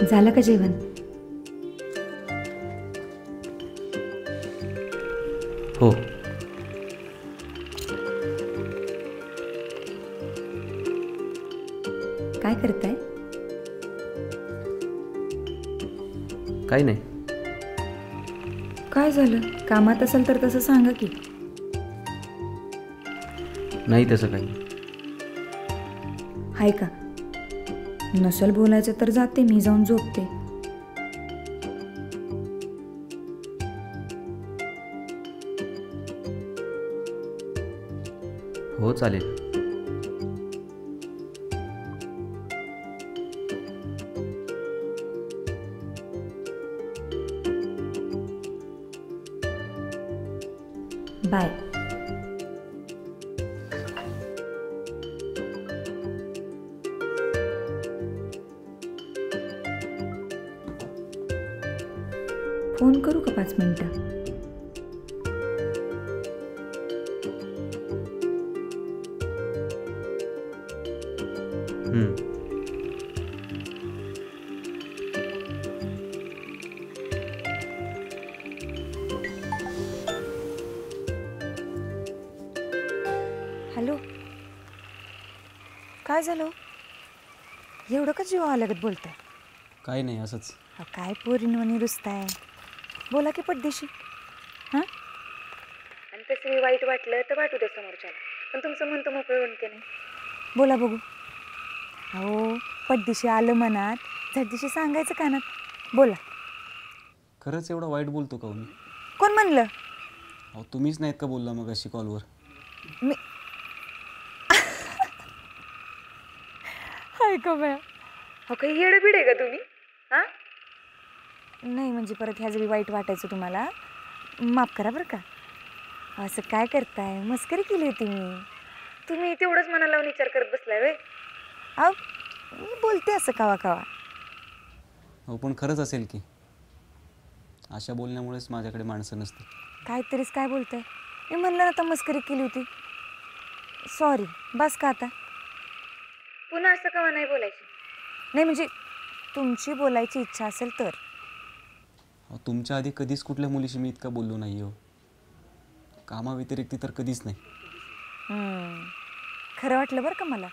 झालं का जेवण? हो. काय करताय? काही नाही. काय झालं? कामात असेल तर तसं सांगा की. नाही तसं काही. हाय का? नसेल बोलायचं तर जाते मी, जाऊन झोपते. हो चालेल. बाय. फोन करू का 5 मिनिटं? हॅलो, काय झालं? एवढं का जीव आल्यागत बोलताय? काही नाही, असंच. काय पोरींवानी रुसताय? बोला की पटदिशी. हां, आणि तसं वाईट वाटलं तर वाटू दे समोरच्याला, पण तुमचं मन तर मोकळं बनते नाही. बोला बघू. हो, पटदिशी आलं मनात, झटदिशी सांगायचं कानात. बोला. खरंच एवढं वाईट बोलतो का मी? कोण म्हणलं? अहो तुम्हीच नाहीत का बोलला मग अशी कॉलवर? मी हाय का बाया? हो, काही येडबीड आहे का तुम्ही? हां, नाही म्हणजे परत ह्या जरी वाईट वाटायचं तुम्हाला, माफ करा बरं का. असं काय करताय? मस्करी केली होती मी. तुम्ही तेवढंच मनाला लावून विचार करत बसलाय वे. अहो, मी बोलते असं कवा कवा. हो पण खरंच असेल की. अशा बोलण्यामुळेच माझ्याकडे माणसं नसते. काहीतरीच काय बोलताय? मी म्हणलं ना, आता मस्करी केली होती. सॉरी, बस का आता? पुन्हा असं कवा नाही बोलायचं. नाही म्हणजे तुमची बोलायची इच्छा असेल तर. अहो तुमच्या आधी कधीच कुठल्या मुलीशी मी इतका बोललो नाही हो. कामाव्यतिरिक्त तर कधीच नाही. खरं वाटलं बरं का मला.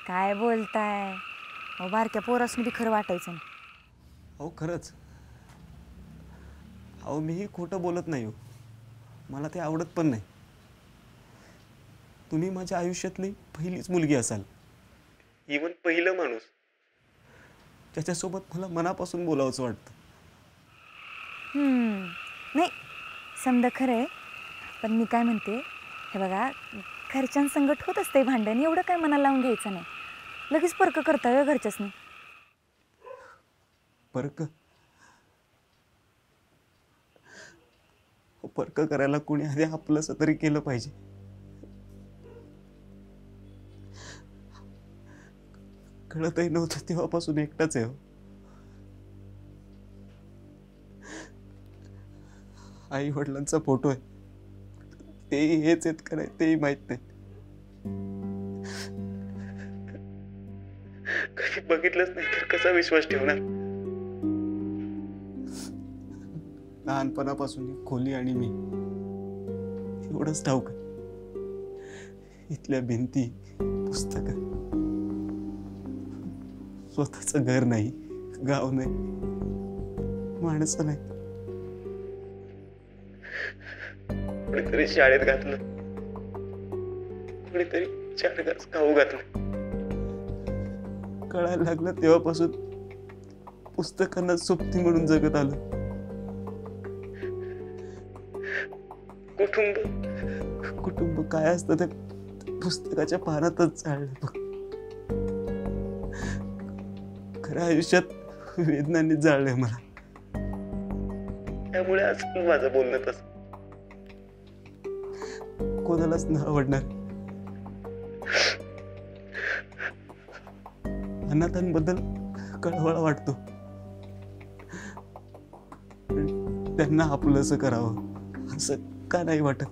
काय बोलताय? अहो बारक्या पोरासनी बी खरं वाटायचं नाही. अहो खरंच. अहो मीही खोटं बोलत नाही हो. मला ते आवडत पण नाही. तुम्ही माझ्या आयुष्यातली पहिलीच मुलगी असाल. इवन पहिलं माणूस ज्याच्यासोबत मला मनापासून बोलावंसं वाटतं. नाही, समजा खरं आहे, पण मी काय म्हणते, हे बघा, घरच्यांसंगत होत असते भांडण, एवढं काय मनाला लावून घ्यायचं नाही. लगेच परक करता का घरच्यासनी? परक? परक करायला कोणी आधी आपलंसं तरी केलं पाहिजे. कळतही नव्हतं तेव्हापासून एकटाच आहे. आई वडिलांचा फोटो आहे, तेही हेच आहेत का नाही तेही माहित नाही. कधी बघितलंच नाही तर कसा विश्वास ठेवणार? लहानपणापासून ही खोली आणि मी एवढंच ठाऊक. इथल्या भिंती, पुस्तकं, स्वतःचं घर नाही, गाव नाही, माणसं नाही. कोणीतरी शाळेत घातलं, कोणीतरी 4 घास खाऊ घातलं. कळायला लागलं तेव्हापासून पुस्तकांना सोबती म्हणून जगत आलं. कुटुंब काय असतं ते पुस्तकाच्या पानातच चाललं. खऱ्या आयुष्यात वेदनांनी जाळलंय मला. त्यामुळे आज माझं बोलणं तसं कोणालाच न आवडणार. अनाथांबद्दल कळवळा वाटतो, त्यांना आपलंसं करावं असं का नाही वाटत?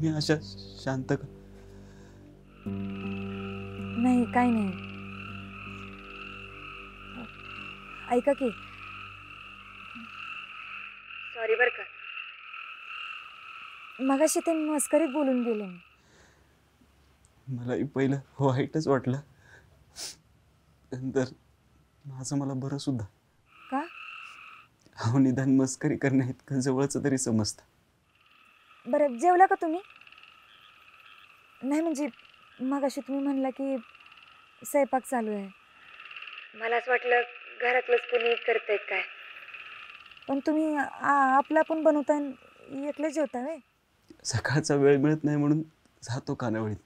तुम्ही अशा शांत का? नाही काय नाही. ऐका की, सॉरी बरं का, मगाशी ते मस्करीत बोलून गेले मी. मलाही पहिलं वाईटच वाटलं, नंतर माझं मला बरं सुद्धा. का? अहो निदान मस्करी करण्या इतकं जवळचं तरी समजतं. बरं जेवला का तुम्ही? नाही म्हणजे मगाशी तुम्ही म्हणला की स्वयंपाक चालू आहे. मला असं वाटलं घरातलंच कोणी करतंय काय. पण तुम्ही आपला पण बनवताय आणि एकले जेवता व्हय? सकाळचा वेळ मिळत नाही म्हणून जातो खानावळीत.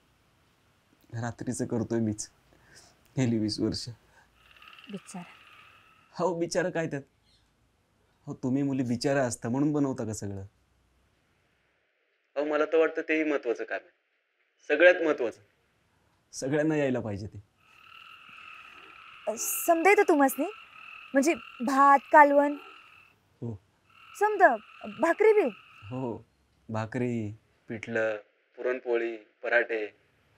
रात्रीचं करतोय मीच गेली 20 वर्ष. बिचारा. हो बिचारा काय त्यात? हो तुम्ही मुली बिचारा असता म्हणून बनवता का सगळं? अहो मला तर वाटतं तेही महत्वाचं काम आहे. सगळ्यात महत्वाचं. सगळ्यांना यायला पाहिजे ते. समजा येतं तुम्हासनी? म्हणजे भात कालवण हो समजा, भाकरी बी? हो भाकरी, पिठलं, पुरणपोळी, पराठे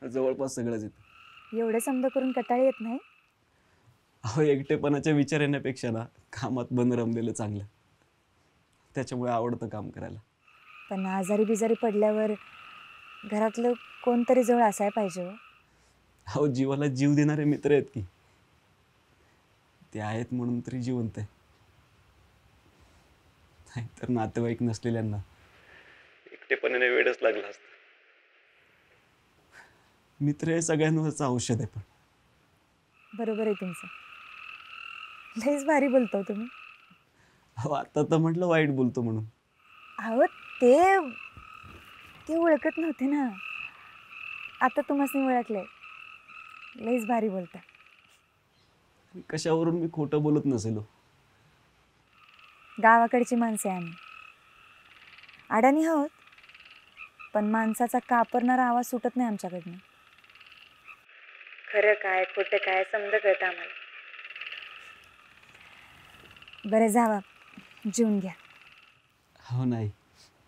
जवळपास सगळंच येतं. एवढं समजा करून कटाळी येत नाही? अहो एकटेपणाच्या विचार येण्यापेक्षा ना कामात बन रमलेलं चांगलं. त्याच्यामुळे आवडतं काम करायला. पण आजारी बिजारी पडल्यावर घरातलं कोणतरी जवळ असायला पाहिजे हो. अहो जीवाला जीव देणारे मित्र आहेत की. ते आहेत म्हणून तरी जिवंत आहे. नाहीतर नातेवाईक नसलेल्यांना एकटेपणाने वेडच लागलं असतं. मित्र हे सगळ्यांवरचं औषध आहे. पण बरोबर आहे तुमचं. लईच भारी बोलतो तुम्ही. अहो आता तर म्हटलं वाईट बोलतो म्हणून. अहो ते ते ओळखत नव्हते ना, आता तुम्हासनी ओळखलंय. लईच भारी बोलता. कशावरून मी खोटं बोलत नसेलो. गावाकडची माणसे आम्ही अडाणी आहोत, पण माणसाचा कापरणारा आवाज सुटत नाही आमच्याकडनं. खरं काय खोटं काय समजत कळतं आम्हाला. बरं जावा जेवून घ्या. हो नाही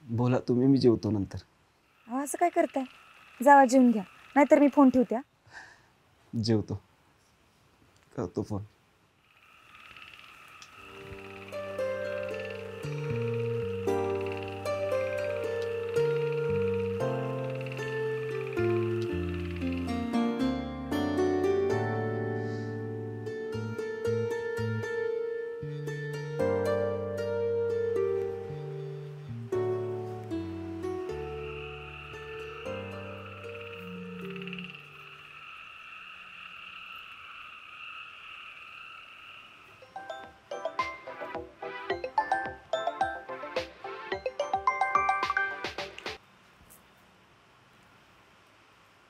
बोला तुम्ही, मी जेवतो नंतर. अहो असं काय करताय? जावा जेवून घ्या, नाहीतर मी फोन ठेवते. जेवतो, करतो फोन.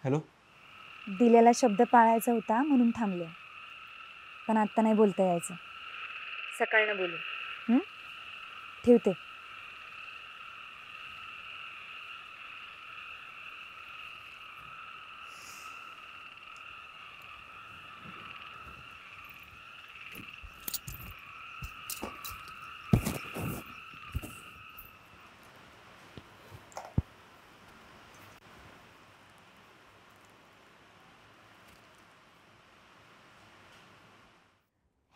हॅलो. दिलेला शब्द पाळायचा होता म्हणून थांबले, पण आत्ता नाही बोलता यायचं. सकाळनं बोलू. ठेवते.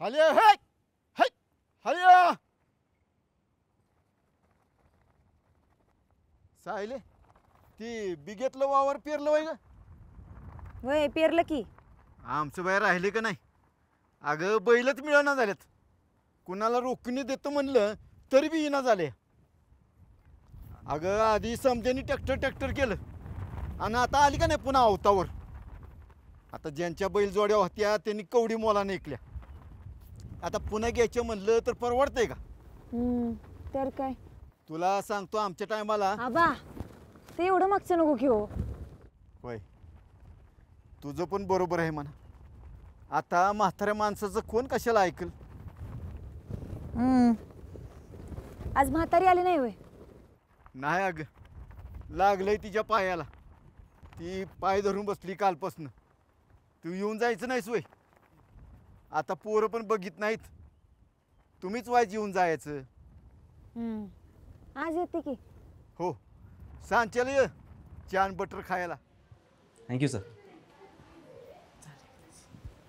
हलिया हे हे हलिया साहिले ती बिगेतलं वावर पेरलं वय ग. वय पेरलं की. आमचं बाहेर राहिले का नाही? अगं बैलच मिळना झाल्यात. कुणाला रोखणी देतो म्हणलं तरी बी येणं झाले. अगं आधी समजेनी ट्रॅक्टर केलं आणि आता आली का नाही पुन्हा अवतावर. आता ज्यांच्या बैलजोड्या होत्या त्यांनी कवडी मोलाने ऐकल्या. आता पुन्हा घ्यायचं म्हणलं तर परवडतंय का? तर काय तुला सांगतो आमच्या टायमाला. आबा ते एवढं मागचं नको घेऊ. होय तुझं पण बरोबर आहे म्हणा. आता म्हाताऱ्या माणसाचं कोण कशाला ऐकल? आज म्हातारी आली नाही वय? नाही अग लागलंय तिच्या पायाला. ती पाय धरून बसली कालपासनं. तू येऊन जायचं नाहीस वय? आता पोरं पण बघित नाहीत. तुम्हीच वाईज येऊन जायचं. आज येते की. हो सांच्याला ये. छान बटर खायला. Thank you sir.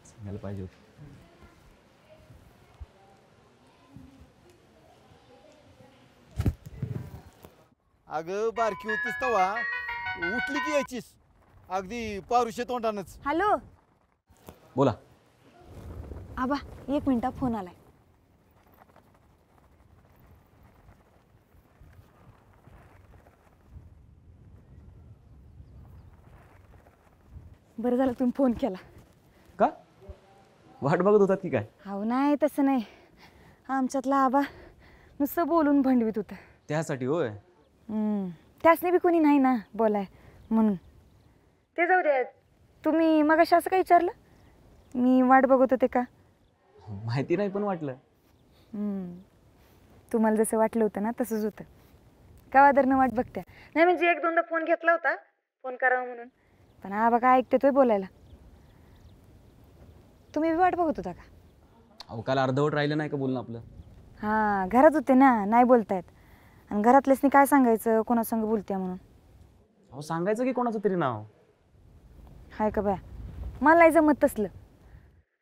सांगायला पाहिजे होतं. अगं बारकी होतीस तवा उठली की यायचीस अगदी पारुशे तोंडानच. हॅलो बोला. आबा 1 मिनिट फोन आलाय. बरं झालं तुम्ही फोन केला. का वाट बघत होतात की काय? अहो नाही तसं नाही, आमच्यातला आबा नुसतं बोलून भंडवीत होतं. त्यासाठी होय. त्यासनी बी कोणी नाही ना बोलाय म्हणून. ते जाऊ द्या, तुम्ही मगाशी असं काय विचारलं? मी वाट बघत होते का? माहिती नाही पण वाटलं. तुम्हाला जसं वाटलं होतं ना तसंच होतं. कवादरनं वाट बघत्या नाही म्हणजे 1-2दा फोन घेतला होता फोन करावा म्हणून, पण आबा काय ऐकते तोय बोलायला. तुम्ही बी वाट बघत होता का? अहो काल अर्धवट राहिलं नाही का बोलणं आपलं? हां घरात होते ना, नाही बोलतायत. आणि घरातल्यासनी काय सांगायचं कोणासंग बोलत्या म्हणून? अहो सांगायचं की कोणाचं तरी नाव. हाय का बाया, मलाही जमत तसलं.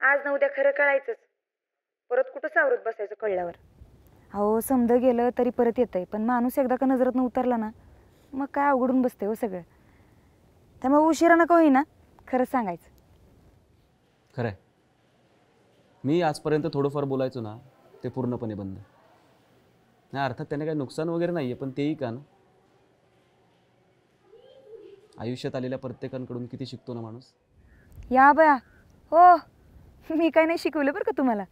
आज ना उद्या खरं कळायचंच, परत कुठं सावरत बसायचं कळल्यावर. अहो समज गेलं तरी परत येतंय, पण माणूस एकदा का नजरातनं उतरला ना मग काय अवघडून बसतंय हो सगळं. त्यामुळे उशिरा नका होईना खरंच सांगायचं. खरं आहे. मी आजपर्यंत थोडंफार बोलायचो ना ते पूर्णपणे बंद. नाही अर्थात त्याने काही नुकसान वगैरे नाही आहे, पण तेही का ना आयुष्यात आलेल्या प्रत्येकाकडून किती शिकतो ना माणूस. या बया हो, मी काय नाही शिकवलं बरं का तुम्हाला.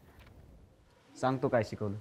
सांगतो काय शिकवलं.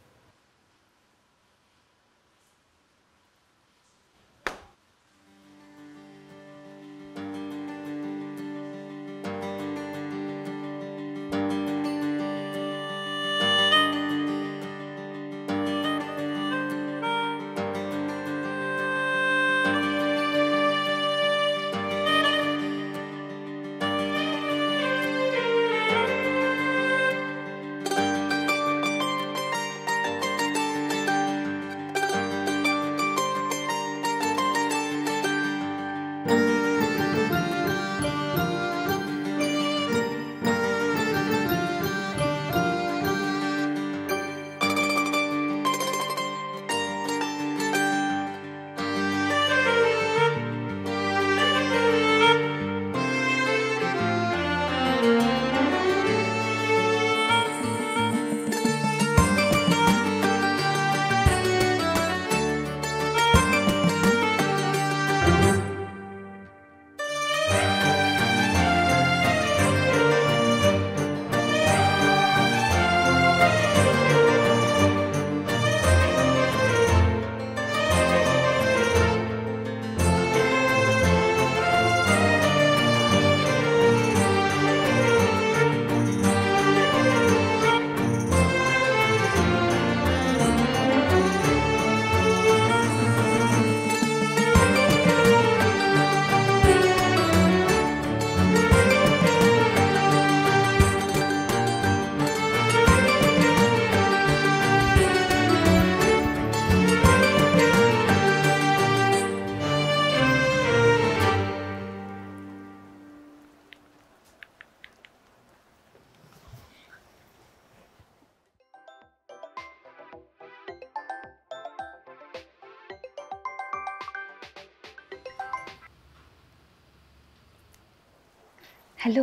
हॅलो.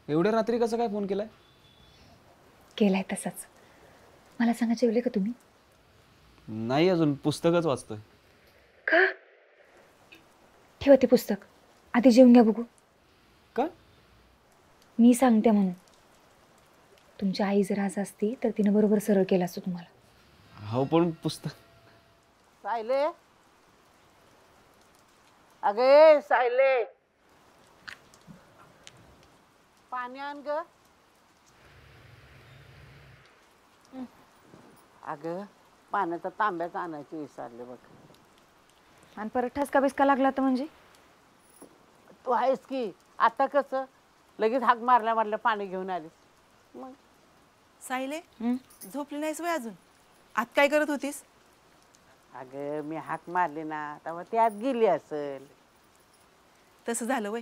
एवढ्या रात्री कसं काय फोन केलाय? केलाय तसाच. मला सांगा जेवले का तुम्ही? नाही अजून पुस्तकच वाचतोय. का? ठेवा ते पुस्तक, आधी जेवून घ्या बघू. का? मी सांगते म्हणून. तुमची आई जर आज असती तर तिनं बरोबर सरळ केलं असतं तुम्हाला. हो पण पुस्तक. सायले, अगे सायले, पाणी आण ग. अगं पाण्याचा तांब्याच आणायची विसरले बघ. आणि परत ठसका बिस्का लागला तर म्हणजे? तू आहेस की आता कसं लगेच हाक मारल्या पाणी घेऊन आलीस. मग सायले, झोपली नाहीस वय अजून? आत काय करत होतीस? अगं मी हाक मारली ना तेव्हा ती आत गेली असेल. तसं झालं वय.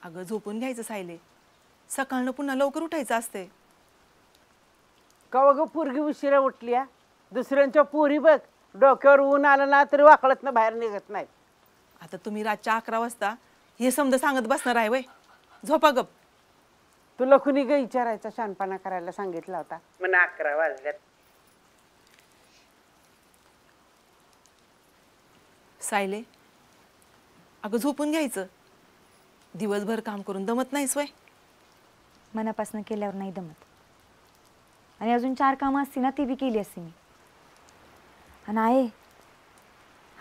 अगं झोपून घ्यायचं सायले, सकाळनं पुन्हा लवकर उठायचं असते. कवा ग पोरगी उशिरा उठली हा? दुसऱ्यांच्या पोरी बघ डोक्यावर ऊन आलं ना तरी वाकळत बाहेर निघत नाहीत. आता तुम्ही रातच्या 11 वाजता हे समजा सांगत बसणार आहे वय. झोपा गप. तुला कुणी ग विचारायचा शानपणा करायला सांगितला होता म्हणा 11 वाजल्यात. सायले, अगं झोपून घ्यायचं. दिवसभर काम करून दमत नाहीस वय. मनापासून केल्यावर नाही दमत. आणि अजून 4 कामं असती ना ती बी केली असती मी. आणि आहे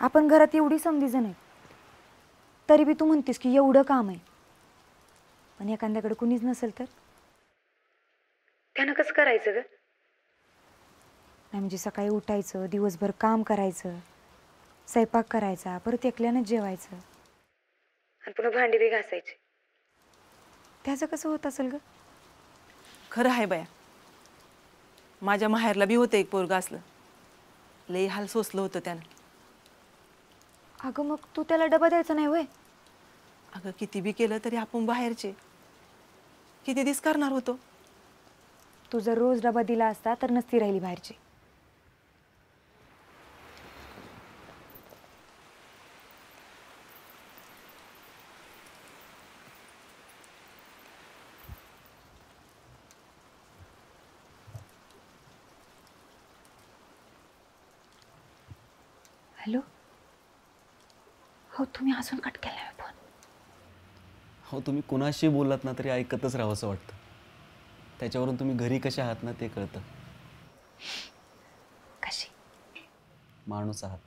आपण घरात एवढी समधीजण आहे तरी बी तू म्हणतेस की एवढं काम आहे. पण एखाद्याकडे कुणीच नसेल तर त्यानं कसं करायचं ग? नाही म्हणजे सकाळी उठायचं, दिवसभर काम करायचं, स्वयंपाक करायचा, परत एकल्यानंच जेवायचं आणि पुन्हा भांडी बी घासायची. त्याचं कसं होत असेल ग? खरं आहे बाया. माझ्या माहेरला बी होतं एक पोरगं असलं. लई हाल सोसलं होतं त्यानं. अगं मग तू त्याला डबा द्यायचा नाही वय? अगं किती बी केलं तरी आपण बाहेरचे किती दिस करणार होतो. तू जर रोज डबा दिला असता तर नसती राहिली बाहेरची. हॅलो. हो तुम्ही अजून कट केला फोन. हो तुम्ही कुणाशी बोललात ना तरी ऐकतच राहावं असं वाटतं. त्याच्यावरून तुम्ही घरी कशा आहात ना ते कळतं. कशी माणूस आहात.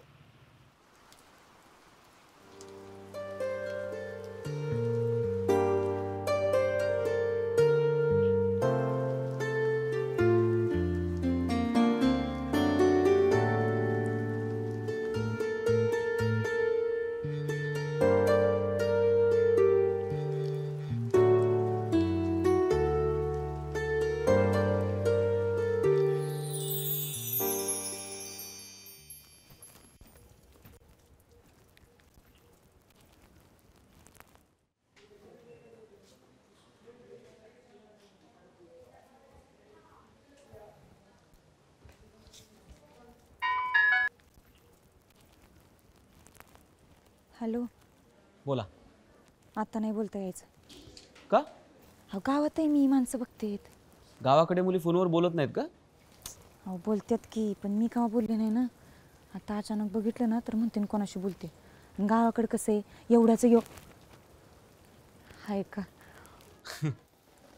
हॅलो. बोला. आता नाही बोलता यायचं. का? अहो गावात आहे मी, माणसं बघतेत. गावाकडे मुली फोनवर बोलत नाहीत का? अहो बोलतात की, पण मी केव्हा बोलले नाही ना. आता अचानक बघितलं ना तर म्हणते कोणाशी बोलते. आणि गावाकडे कसं आहे एवढ्याचं हाय का?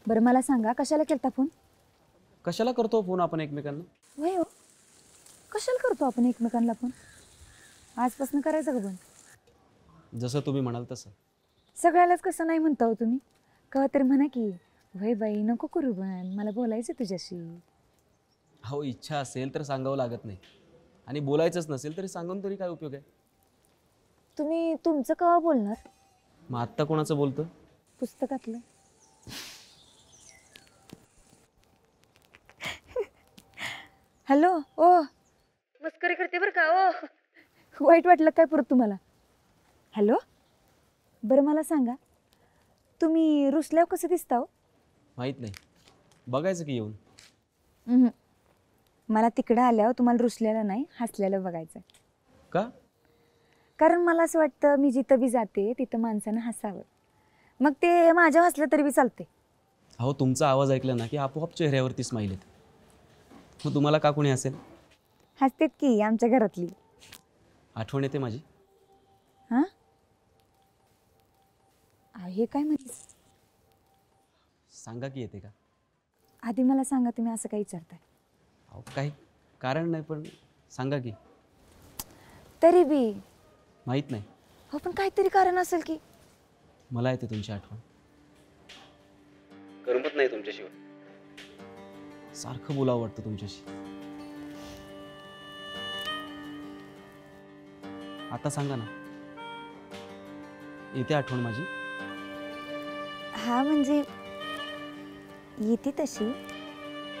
बरं मला सांगा कशाला केलता फोन? कशाला करतो फोन आपण एकमेकांना? वय हो, कशाला करतो आपण एकमेकांना फोन? आजपासून करायचं का पण? जसं तुम्ही म्हणाल तसं. सगळ्यालाच कसं नाही म्हणता हो तुम्ही? कवा तरी म्हणा की वय बाई नको करू पण मला बोलायचं तुझ्याशी. हो इच्छा असेल तर सांगावं लागत नाही. आणि बोलायचंच नसेल तरी सांगून तरी काय उपयोग आहे? तुम्ही तुमचं कवा बोलणार? मग आत्ता कोणाचं बोलतं? पुस्तकातलं. हॅलो. ओ मस्करी करते बरं का? ओ वाईट वाटलं काय परत तुम्हाला? हॅलो. बरं मला सांगा तुम्ही रुसल्यावर कसं दिसता हो? माहीत नाही. बघायचं की येऊन. मला तिकडं आल्यावर तुम्हाला रुसलेलं नाही हसलेलं बघायचं. का? कारण मला असं वाटतं मी जिथं बी जाते तिथं माणसानं हसावं. मग ते माझ्या हसलं तरी बी चालते. अहो तुमचा आवाज ऐकला ना की आपोआप चेहऱ्यावरती स्माईल येते. मग तुम्हाला का कोणी असेल? हसतेत की आमच्या घरातली. आठवण येते माझी. हां हे काय म्हणजे? सांगा की येते का? आधी मला सांगा तुम्ही असं काय विचारताय? अहो काही कारण नाही पण सांगा की. तरी बी माहीत नाही. हो पण काहीतरी कारण असेल की. मला येते तुमची आठवण. करमत नाही तुमच्याशिवाय. सारखं बोलावं वाटतं तुमच्याशी. आता सांगा ना. येते आठवण माझी? हा म्हणजे येते तशी.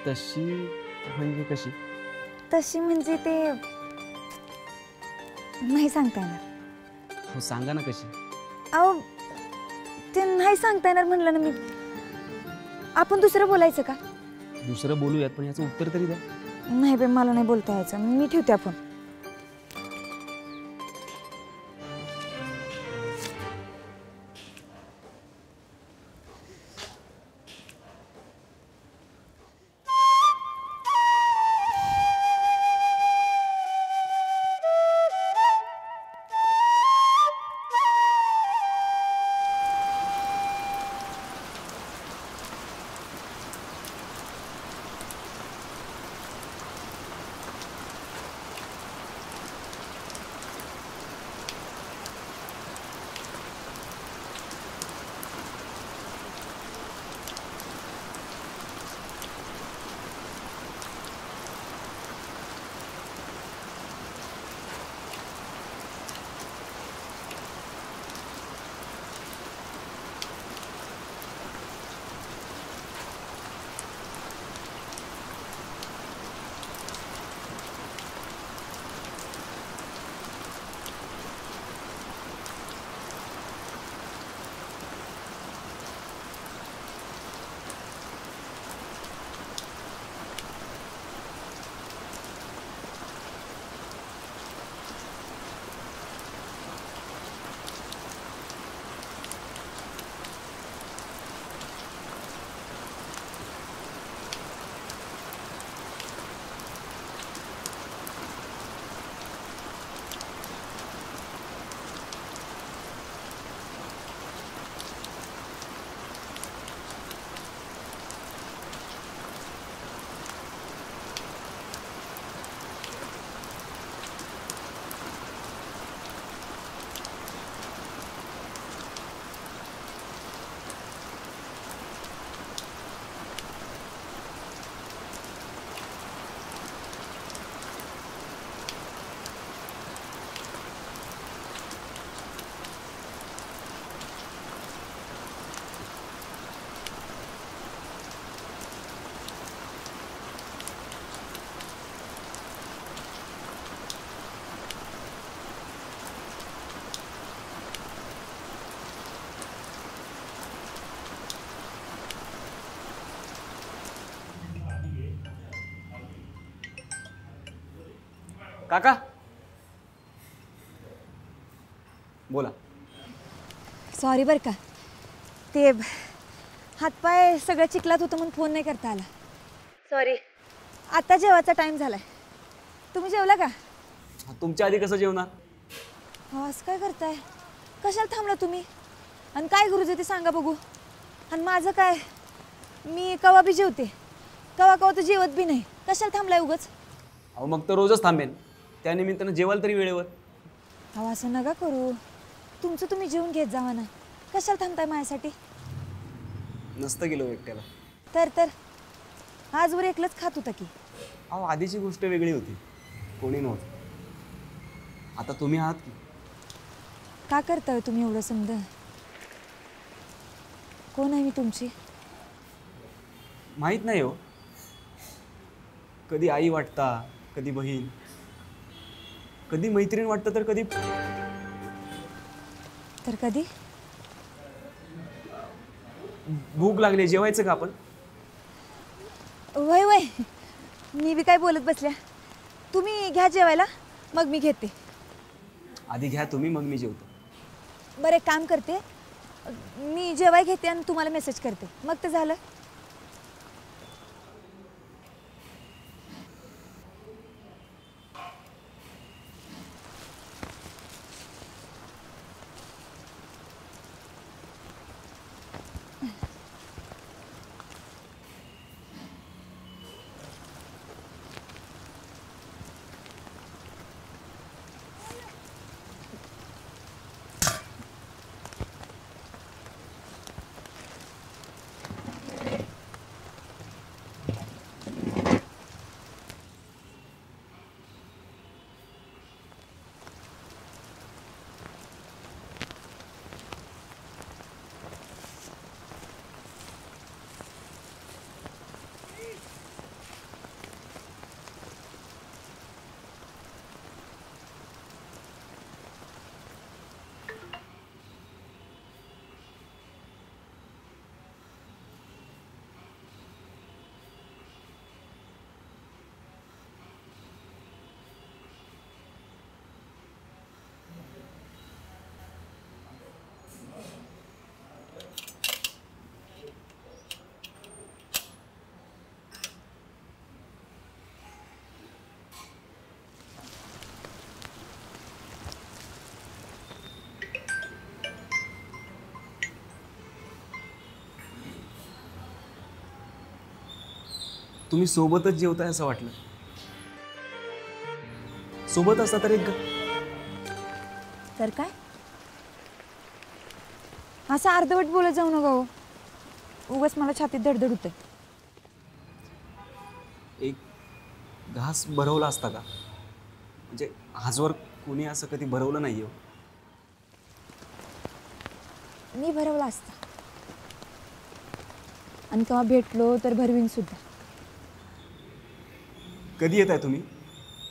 तशी म्हणजे कशी? तशी म्हणजे ते नाही सांगता येणार. हो सांगा ना कशी. अहो ते नाही सांगता येणार म्हणलं ना मी. आपण दुसरं बोलायचं का? दुसरं बोलूयात पण याचं उत्तर तरी द्या. नाही बे, मला नाही बोलता यायचं. मी ठेवते आपण. काका बोला. सॉरी बरं का, ते हातपाय सगळं चिखलात होतं म्हणून फोन नाही करता आला. सॉरी. आता जेवायचा टाइम झालाय. तुम्ही जेवला का? तुमच्या आधी कसं जेवणार? असं काय करताय? कशाला थांबला तुम्ही? आणि काय गुरुजी ते सांगा बघू. आणि माझं काय? मी कवा बी जेवते, कवा कवा तर जेवत बी नाही. कशाला थांबलाय उगाच? अहो मग तर रोजच थांबेन. त्यानिमित्तानं जेवाल तरी वेळेवर. अहो असं नका करू. तुमचं तुम्ही जेवून घेत जावा ना. कशाला थांबताय माझ्यासाठी? नसतं गेलो एकट्याला. तर आजवर एकलंच खात होता की. अहो आधीची गोष्ट वेगळी होती, कोणी नव्हतं. आता तुम्ही आहात की. का करताय तुम्ही एवढं समजा? कोण आहे मी तुमची? माहीत नाही हो. कधी आई वाटता, कधी बहीण, कधी मैत्रीण वाटतं, तर कधी भूक लागली. जेवायचं का आपण? वय वय, मी बी काय बोलत बसल्या. तुम्ही घ्या जेवायला, मग मी घेते. आधी घ्या तुम्ही, मग मी जेवतो. बरं एक काम करते, मी जेवाय घेते आणि तुम्हाला मेसेज करते, मग ते झालं. तुम्ही सोबतच जेवताय असं वाटलं. सोबत असता तर एक तर काय असं अर्धवट बोलत जाऊ नका हो. उगाच मला छातीत धडधड होते. एक घास भरवला असता का? म्हणजे आजवर कोणी असं कधी भरवलं नाही हो. मी भरवला असता आणि तेव्हा भेटलो तर भरवीन सुद्धा. कधी येत आहे तुम्ही?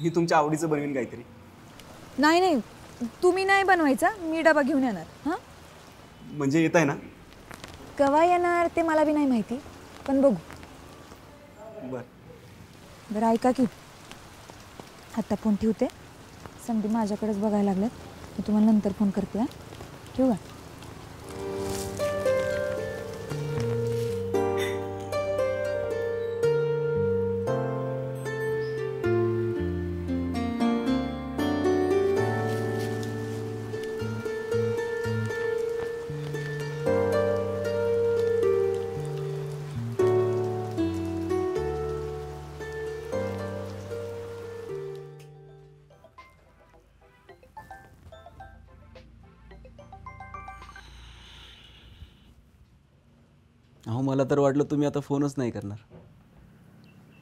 मी तुमच्या आवडीचं बनवीन काहीतरी. नाही नाही, तुम्ही नाही बनवायचा, मी डबा घेऊन येणार. हां, म्हणजे येत आहे ना? केव्हा येणार ते मला बी नाही माहिती, पण बघू. बरं. बरं ऐका की, आत्ता फोन ठेवते. समधी माझ्याकडेच बघायला लागल्यात. मी तुम्हाला नंतर फोन करते. हां, ठेवू का? अहो मला तर वाटलं तुम्ही आता फोनच नाही करणार.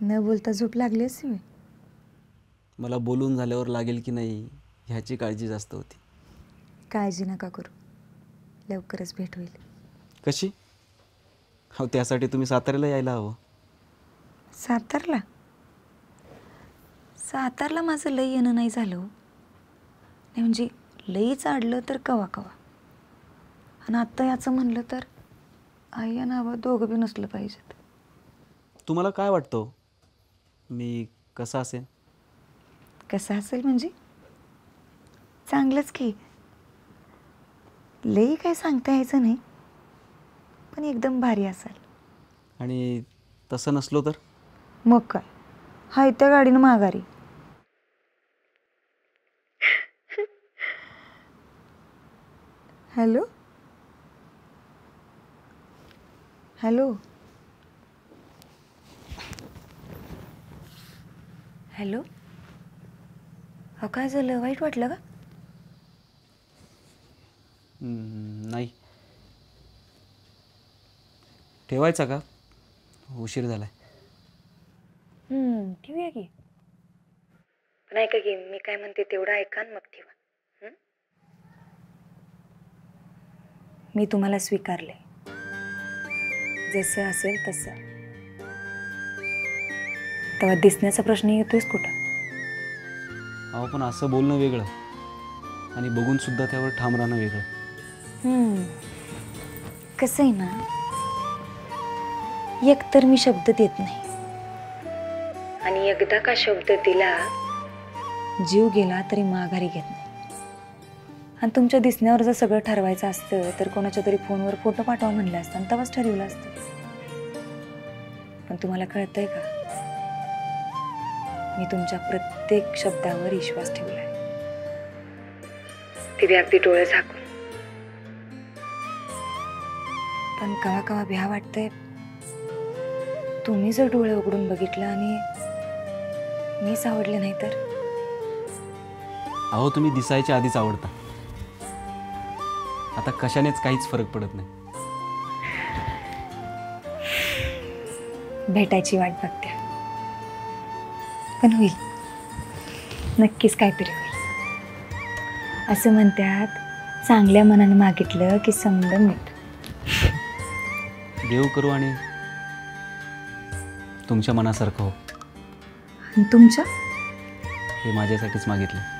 न बोलता झोप लागली असेल. मला बोलून झाल्यावर लागेल की नाही ह्याची काळजी जास्त होती. काळजी नका करू, लवकरच भेट होईल. कशी? हो त्यासाठी तुम्ही साताऱ्याला यायला हवं. सातारला? सातारला माझं लई येणं नाही झालं हो. नाही म्हणजे लईच आडलं तर कवा कवा. आणि आत्ता याचं म्हणलं तर आई आणि आबा दोघं बी नसलं पाहिजेत. तुम्हाला काय वाटतं मी कसा असेन? कसं असेल म्हणजे चांगलंच की. लई काय सांगता यायचं नाही, पण एकदम भारी असेल. आणि तसं नसलो तर? मग काय, हाय त्या गाडीनं माघारी. Hello hello hello. हा काय झालं, वाईट वाटलं का? नाही. ठेवायचा का? उशीर झालाय. ठेवूया की. पण ऐका की, मी काय म्हणते तेवढं ऐका आणि मग ठेवा. मी तुम्हाला स्वीकारले, जसं असेल तसं. तेव्हा दिसण्याचा प्रश्न येतोयच कुठं? अहो पण असं बोलणं वेगळं आणि बघून सुद्धा त्यावर ठाम राहणं वेगळं. कसं आहे ना, एकतर मी शब्द देत नाही, आणि एकदा का शब्द दिला जीव गेला तरी माघारी घेत नाही. आणि तुमच्या दिसण्यावर जर सगळं ठरवायचं असतं तर कोणाच्या तरी फोनवर फोटो पाठवा म्हणलं असतं आणि तेव्हाच ठरवलं असतं. पण तुम्हाला कळतंय का, मी तुमच्या प्रत्येक शब्दावर विश्वास ठेवलाय. ती बी अगदी डोळे झाकून. पण कवा कवा भ्या वाटतंय, तुम्ही जर डोळे उघडून बघितलं आणि मीच आवडले नाही तर? अहो तुम्ही दिसायच्या आधीच आवडता. आता कशानेच काहीच फरक पडत नाही. भेटायची वाट बघते, पण होईल नक्कीच, काहीतरी होईल. असं म्हणतात, चांगल्या मनानं मागितलं की समजा मिळतं. देव करू आणि तुमच्या मनासारखं हो. आणि तुमच्या? हे माझ्यासाठीच मागितलं.